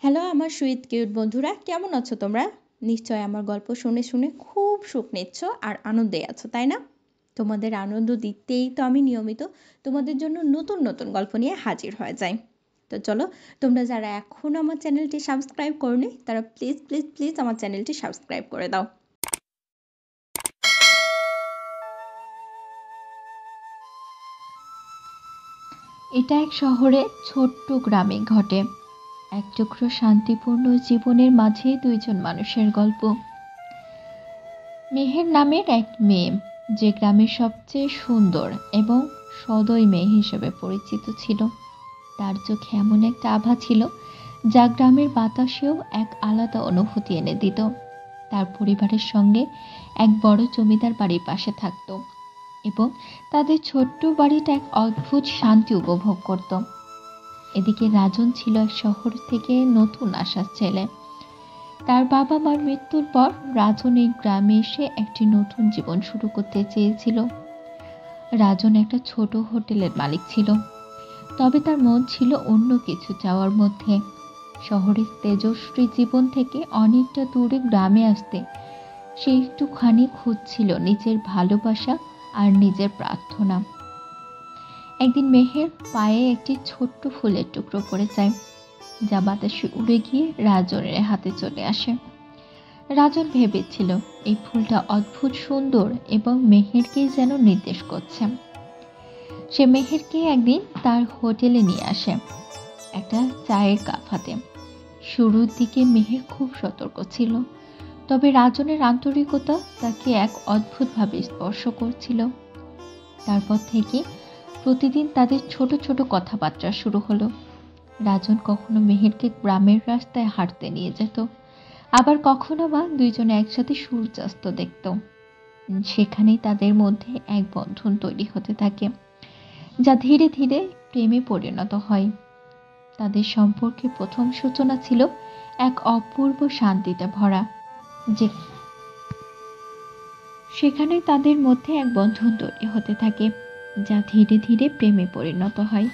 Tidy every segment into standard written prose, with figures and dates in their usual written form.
Hello আমার sweet cute বন্ধুরা, কেমন আছো তোমরা? নিশ্চয় আমার গল্প শুনে শুনে খুব সুখ নিচ্ছ আর আনন্দে আছো, তাই না? তোমাদের আনন্দ দিতেই তো আমি নিয়মিত তোমাদের জন্য নতুন নতুন গল্প নিয়ে হাজির হয়ে যাই। তো চলো, তোমরা যারা এখনও আমার চ্যানেলটি সাবস্ক্রাইব করনি তারা প্লিজ প্লিজ প্লিজ আমার চ্যানেলটি সাবস্ক্রাইব করে দাও। এটা এক শহরে ছোট্ট গ্রামে ঘটে। এক টুকরো শান্তিপূর্ণ জীবনের মাঝে দুইজন মানুষের গল্প। মেহের নামের এক মেয়ে, যে গ্রামের সবচেয়ে সুন্দর এবং সদয় মেয়ে হিসেবে পরিচিত ছিল। তার চোখে এমন একটা আভা ছিল যা গ্রামের বাতাসেও এক আলাদা অনুভূতি এনে দিত। তার পরিবারের সঙ্গে এক বড় জমিদার বাড়ির পাশে থাকতো এবং তাদের ছোট্ট বাড়িটা এক অদ্ভুত শান্তি উপভোগ করত। এদিকে রাজন ছিল এক শহর থেকে নতুন আসা ছেলে। তার বাবা মার মৃত্যুর পর রাজন এই গ্রামে এসে একটি নতুন জীবন শুরু করতে চেয়েছিল। রাজন একটা ছোট হোটেলের মালিক ছিল, তবে তার মন ছিল অন্য কিছু চাওয়ার মধ্যে। শহরের তেজস্বী জীবন থেকে অনেকটা দূরে গ্রামে আসতে সে একটুখানি খুঁজছিল নিজের ভালোবাসা আর নিজের প্রার্থনা। একদিন মেহের পায়ে একটি ছোট্ট ফুলের টুকরো পড়ে যায়, যা বাতাসে উড়ে গিয়ে রাজনের হাতে চলে আসে। রাজন ভেবেছিল এই ফুলটা অদ্ভুত সুন্দর এবং মেহেরকেই যেন নির্দেশ করছে। সে মেহেরকে একদিন তার হোটেলে নিয়ে আসে, একটা চায়ের কাপ হাতে। শুরুর দিকে মেহের খুব সতর্ক ছিল, তবে রাজনের আন্তরিকতা তাকে এক অদ্ভুতভাবে স্পর্শ করছিল। তারপর থেকে প্রতিদিন তাদের ছোট ছোট কথাবার্তা শুরু হলো। রাজন কখনো মেহেরকে গ্রামের রাস্তায় হাঁটতে নিয়ে যেত, আবার কখনো বা দুইজনে একসাথে সূর্যাস্ত দেখত। সেখানেই তাদের মধ্যে এক বন্ধন তৈরি হতে থাকে, যা ধীরে ধীরে প্রেমে পরিণত হয়। তাদের সম্পর্কের প্রথম সূচনা ছিল এক অপূর্ব শান্তিতে ভরা, যে সেখানেই তাদের মধ্যে এক বন্ধন তৈরি হতে থাকে, যা ধীরে ধীরে প্রেমে পরিণত হয়।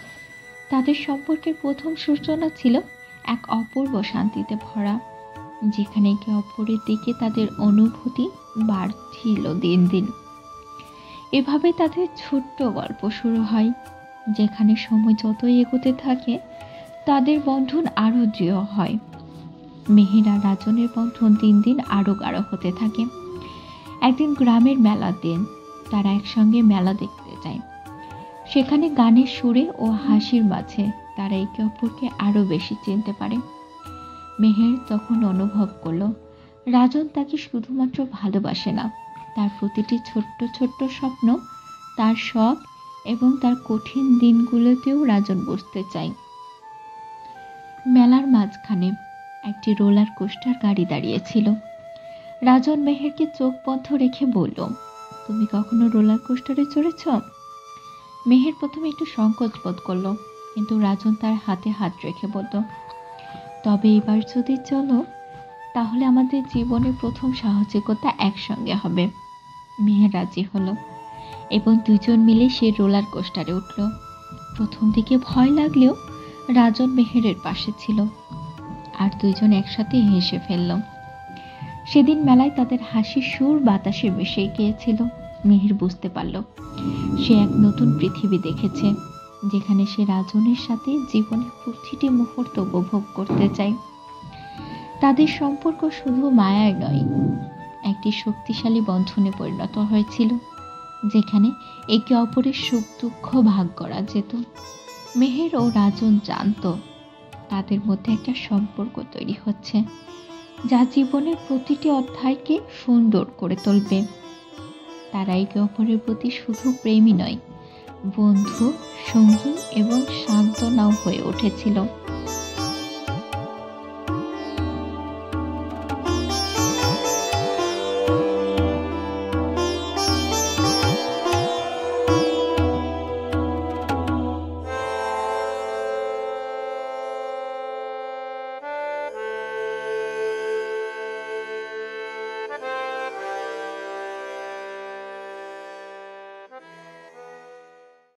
তাদের সম্পর্কের প্রথম সূচনা ছিল এক অপূর্ব শান্তিতে ভরা, যেখানে একে অপরের দিকে তাদের অনুভূতি বাড়ছিল দিন দিন। এভাবে তাদের ছোট্ট গল্প শুরু হয়, যেখানে সময় যতই এগোতে থাকে তাদের বন্ধন আরো দৃঢ় হয়। মেহের আর রাজনের বন্ধন দিন দিন আরো গাঢ় হতে থাকে। একদিন গ্রামের মেলার দিন তারা একসঙ্গে মেলা দেখতে যায়। সেখানে গানের সুরে ও হাসির মাঝে তারা একে অপরকে আরো বেশি চিনতে পারে। মেহের তখন অনুভব করলো রাজন তাকে শুধুমাত্র ভালোবাসে না, তার প্রতিটি ছোট্ট ছোট্ট স্বপ্ন, তার শখ এবং তার কঠিন দিনগুলোতেও রাজন বুঝতে চায়। মেলার মাঝখানে একটি রোলার কোস্টার গাড়ি দাঁড়িয়েছিল। রাজন মেহেরকে চোখ বন্ধ রেখে বলল, তুমি কখনো রোলার কোস্টারে চড়েছ? মেহের প্রথমে একটু সংকোচ বোধ করলো, কিন্তু রাজন তার হাতে হাত রেখে বলল, তবে এবার যদি চলো তাহলে আমাদের জীবনের প্রথম সাহসিকতা একসঙ্গে হবে। মেহের রাজি হলো এবং দুজন মিলে সে রোলার কোস্টারে উঠল। প্রথম দিকে ভয় লাগলেও রাজন মেহেরের পাশে ছিল, আর দুইজন একসাথে হেসে ফেলল। সেদিন মেলায় তাদের হাসির সুর বাতাসে মিশে গিয়েছিল। মেহের বুঝতে পারল সে এক নতুন পৃথিবী দেখেছে, যেখানে সে রাজনের সাথে জীবনের প্রতিটি মুহূর্ত উপভোগ করতে চায়। তাদের সম্পর্ক শুধু মায়ায় নয়, একটি শক্তিশালী বন্ধনে পরিণত হয়েছিল, যেখানে একে অপরের সুখ দুঃখ ভাগ করা যেত। মেহের ও রাজন জানত তাদের মধ্যে একটা সম্পর্ক তৈরি হচ্ছে, যা জীবনের প্রতিটি অধ্যায়কে সুন্দর করে তুলবে। তারা একে অপরের প্রতি শুধু প্রেমই নয়, বন্ধু, সঙ্গী এবং সান্ত্বনাও হয়ে উঠেছিল।